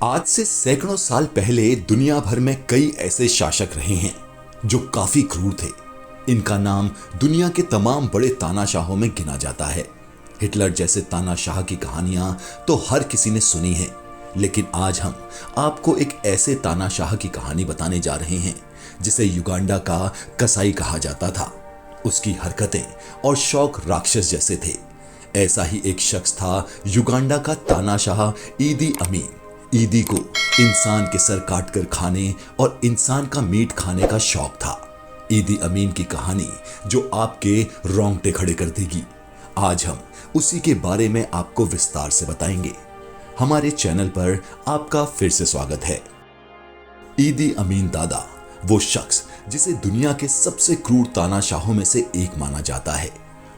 आज से सैकड़ों साल पहले दुनिया भर में कई ऐसे शासक रहे हैं जो काफी क्रूर थे। इनका नाम दुनिया के तमाम बड़े तानाशाहों में गिना जाता है। हिटलर जैसे तानाशाह की कहानियां तो हर किसी ने सुनी है, लेकिन आज हम आपको एक ऐसे तानाशाह की कहानी बताने जा रहे हैं जिसे युगांडा का कसाई कहा जाता था। उसकी हरकतें और शौक राक्षस जैसे थे। ऐसा ही एक शख्स था युगांडा का तानाशाह ईदी अमीन। ईदी को इंसान के सर काटकर खाने और इंसान का मीट खाने का शौक था। ईदी अमीन की कहानी जो आपके रोंगटे खड़े कर देगी। आज हम उसी के बारे में आपको विस्तार से बताएंगे। हमारे चैनल पर आपका फिर से स्वागत है। ईदी अमीन दादा, वो शख्स जिसे दुनिया के सबसे क्रूर तानाशाहों में से एक माना जाता है।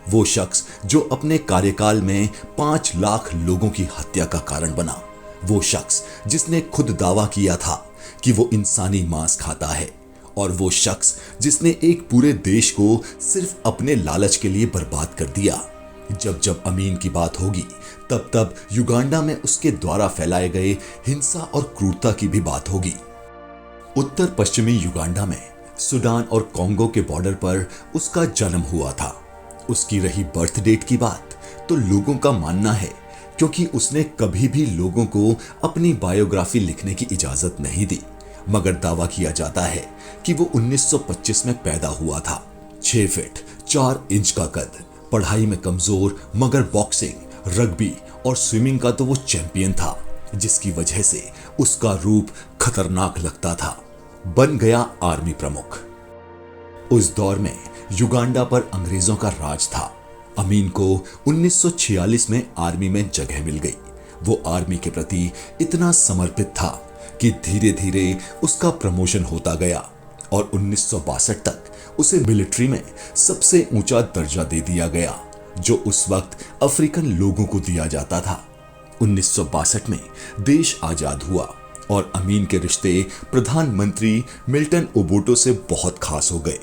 वो शख्स जो अपने कार्यकाल में 5 लाख लोगों की हत्या का कारण बना। वो शख्स जिसने खुद दावा किया था कि वो इंसानी मांस खाता है। और वो शख्स जिसने एक पूरे देश को सिर्फ अपने लालच के लिए बर्बाद कर दिया। जब जब अमीन की बात होगी तब तब युगांडा में उसके द्वारा फैलाए गए हिंसा और क्रूरता की भी बात होगी। उत्तर पश्चिमी युगांडा में सूडान और कोंगो के बॉर्डर पर उसका जन्म हुआ था। उसकी रही बर्थ डेट की बात तो लोगों का मानना है क्योंकि उसने कभी भी लोगों को अपनी बायोग्राफी लिखने की इजाजत नहीं दी, मगर दावा किया जाता है कि वो 1925 में पैदा हुआ था। 6 फीट 4 इंच का कद, पढ़ाई में कमजोर मगर बॉक्सिंग, रग्बी और स्विमिंग का तो वो चैंपियन था, जिसकी वजह से उसका रूप खतरनाक लगता था। बन गया आर्मी प्रमुख। उस दौर में युगांडा पर अंग्रेजों का राज था। अमीन को 1946 में आर्मी में जगह मिल गई। वो आर्मी के प्रति इतना समर्पित था कि धीरे धीरे उसका प्रमोशन होता गया और 1962 तक उसे मिलिट्री में सबसे ऊंचा दर्जा दे दिया गया, जो उस वक्त अफ्रीकन लोगों को दिया जाता था। 1962 में देश आजाद हुआ और अमीन के रिश्ते प्रधानमंत्री मिल्टन ओबोटो से बहुत खास हो गए।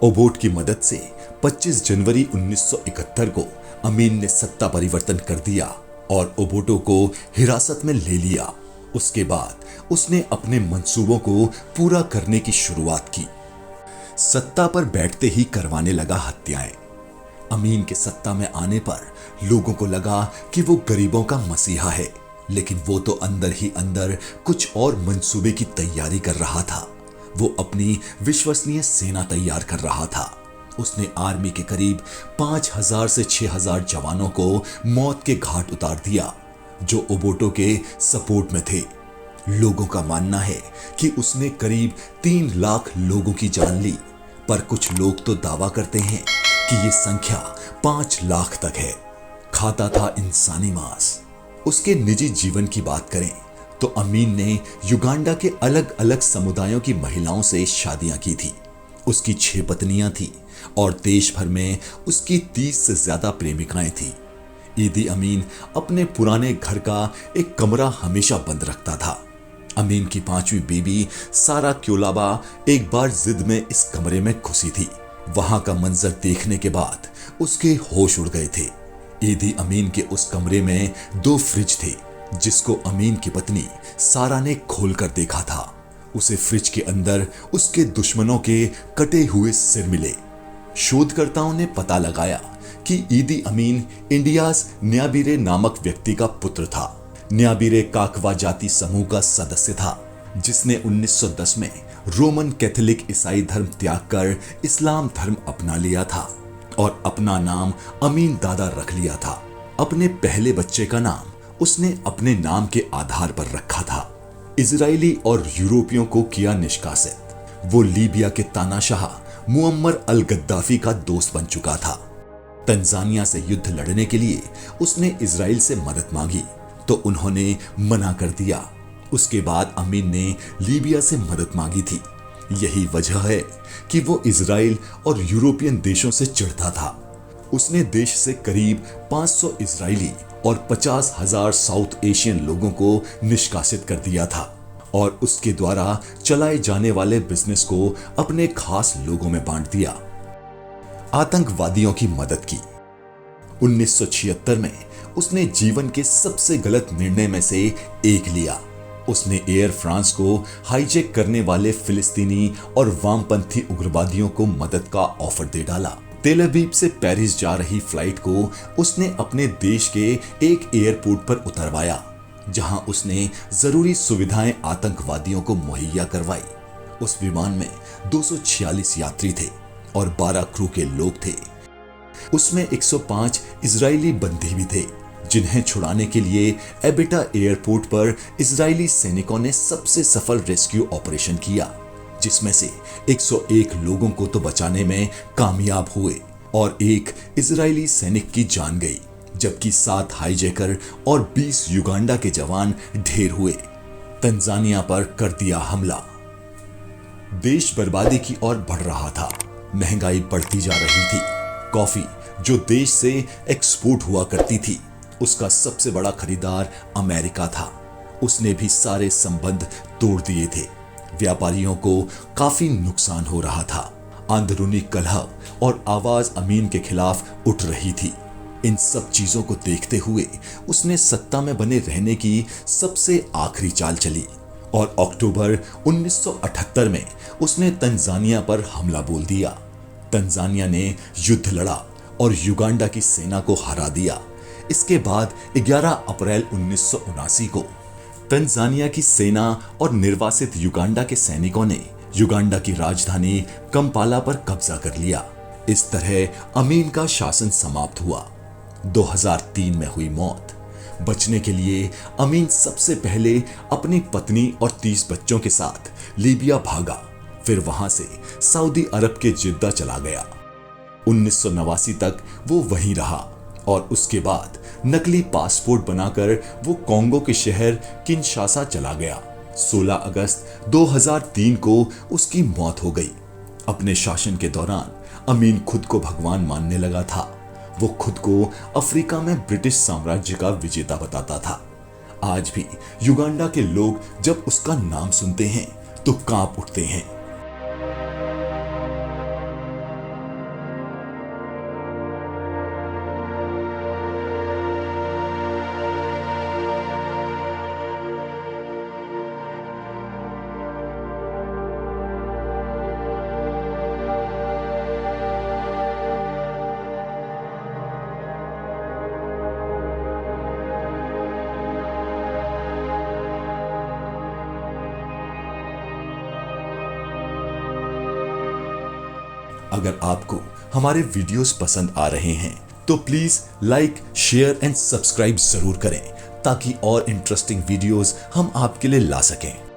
ओबोट की मदद से 25 जनवरी 1971 को अमीन ने सत्ता परिवर्तन कर दिया और ओबोटो को हिरासत में ले लिया। उसके बाद उसने अपने मंसूबों को पूरा करने की शुरुआत की। सत्ता पर बैठते ही करवाने लगा हत्याएं। अमीन के सत्ता में आने पर लोगों को लगा कि वो गरीबों का मसीहा है, लेकिन वो तो अंदर ही अंदर कुछ और मंसूबे की तैयारी कर रहा था। वो अपनी विश्वसनीय सेना तैयार कर रहा था। उसने आर्मी के करीब 5000 से 6000 जवानों को मौत के घाट उतार दिया, जो ओबोटो के सपोर्ट में थे। लोगों का मानना है कि उसने करीब 3 लाख लोगों की जान ली, पर कुछ लोग तो दावा करते हैं कि ये संख्या 5 लाख तक है। खाता था इंसानी मांस। उसके निजी जीवन की बात करें तो अमीन ने युगांडा के अलग अलग समुदायों की महिलाओं से शादियां की थी। उसकी 6 पत्नियां थी और देश भर में उसकी 30 से ज्यादा प्रेमिकाएं थी। ईदी अमीन अपने पुराने घर का एक कमरा हमेशा बंद रखता था। अमीन की 5वीं बीबी सारा क्योलाबा एक बार जिद में इस कमरे में घुसी थी। वहां का मंजर देखने के बाद उसके होश उड़ गए थे। ईदी अमीन के उस कमरे में 2 फ्रिज थे, जिसको अमीन की पत्नी सारा ने खोलकर देखा था। उसे फ्रिज के अंदर उसके दुश्मनों के कटे हुए सिर मिले। शोधकर्ताओं ने पता लगाया कि ईदी अमीन इंडियाज न्याबिरे नामक व्यक्ति का पुत्र था। न्याबिरे काकवा जाति समूह का सदस्य था, जिसने 1910 में रोमन कैथोलिक ईसाई धर्म त्याग कर इस्लाम धर्म अपना लिया था और अपना नाम अमीन दादा रख लिया था। अपने पहले बच्चे का नाम उसने अपने नाम के आधार पर रखा था। इजरायली और यूरोपियों को किया निष्कासित। वो लीबिया के तानाशाह मुअम्मर अल गद्दाफी का दोस्त बन चुका था। तंजानिया से युद्ध लड़ने के लिए उसने इजराइल से मदद मांगी तो उन्होंने मना कर दिया। उसके बाद अमीन ने लीबिया से मदद मांगी थी। यही वजह है कि वो इजराइल और यूरोपियन देशों से चिढ़ता था। उसने देश से करीब 500 इजरायली और 50,000 साउथ एशियन लोगों को निष्कासित कर दिया था और उसके द्वारा चलाए जाने वाले बिजनेस को अपने खास लोगों में बांट दिया। आतंकवादियों की मदद की। 1976 में उसने जीवन के सबसे गलत निर्णय में से एक लिया। उसने एयर फ्रांस को हाईजैक करने वाले फिलिस्तीनी और वामपंथी उग्रवादियों को मदद का ऑफर दे डाला। तेल अवीव से पेरिस जा रही फ्लाइट को उसने अपने देश के एक एयरपोर्ट पर उतरवाया, जहां उसने जरूरी सुविधाएं आतंकवादियों को मुहैया करवाई। उस विमान में 246 यात्री थे और 12 क्रू के लोग थे। उसमें 105 इजरायली बंदी भी थे, जिन्हें छुड़ाने के लिए एबिटा एयरपोर्ट पर इजरायली सैनिकों ने सबसे सफल रेस्क्यू ऑपरेशन किया, जिसमें से 101 लोगों को तो बचाने में कामयाब हुए और एक इजरायली सैनिक की जान गई, जबकि 7 हाईजैकर और 20 युगांडा के जवान ढेर हुए। तंजानिया पर कर दिया हमला। देश बर्बादी की ओर बढ़ रहा था। महंगाई बढ़ती जा रही थी। कॉफी, जो देश से एक्सपोर्ट हुआ करती थी, उसका सबसे बड़ा खरीदार अमेरिका था। उसने भी सारे संबंध तोड़ दिए थे। व्यापारियों को काफी नुकसान हो रहा था। अंदरूनी कलह और आवाज अमीन के खिलाफ उठ रही थी। इन सब चीजों को देखते हुए उसने सत्ता में बने रहने की सबसे आखिरी चाल चली और अक्टूबर 1978 में उसने तंजानिया पर हमला बोल दिया। तंजानिया ने युद्ध लड़ा और युगांडा की सेना को हरा दिया। इसके बाद 11 अप्रैल 1979 को तंजानिया की सेना और निर्वासित युगांडा के सैनिकों ने युगांडा की राजधानी कंपाला पर कब्जा कर लिया। इस तरह अमीन का शासन समाप्त हुआ। 2003 में हुई मौत। बचने के लिए अमीन सबसे पहले अपनी पत्नी और 30 बच्चों के साथ लीबिया भागा, फिर वहां से सऊदी अरब के जिद्दा चला गया। 1989 तक वो वहीं रहा और उसके बाद नकली पासपोर्ट बनाकर वो कोंगो के शहर किनशासा चला गया। 16 अगस्त 2003 को उसकी मौत हो गई। अपने शासन के दौरान अमीन खुद को भगवान मानने लगा था। वो खुद को अफ्रीका में ब्रिटिश साम्राज्य का विजेता बताता था। आज भी युगांडा के लोग जब उसका नाम सुनते हैं तो कांप उठते हैं। अगर आपको हमारे वीडियोस पसंद आ रहे हैं तो please like, share and subscribe जरूर करें, ताकि और इंटरेस्टिंग वीडियोस हम आपके लिए ला सकें।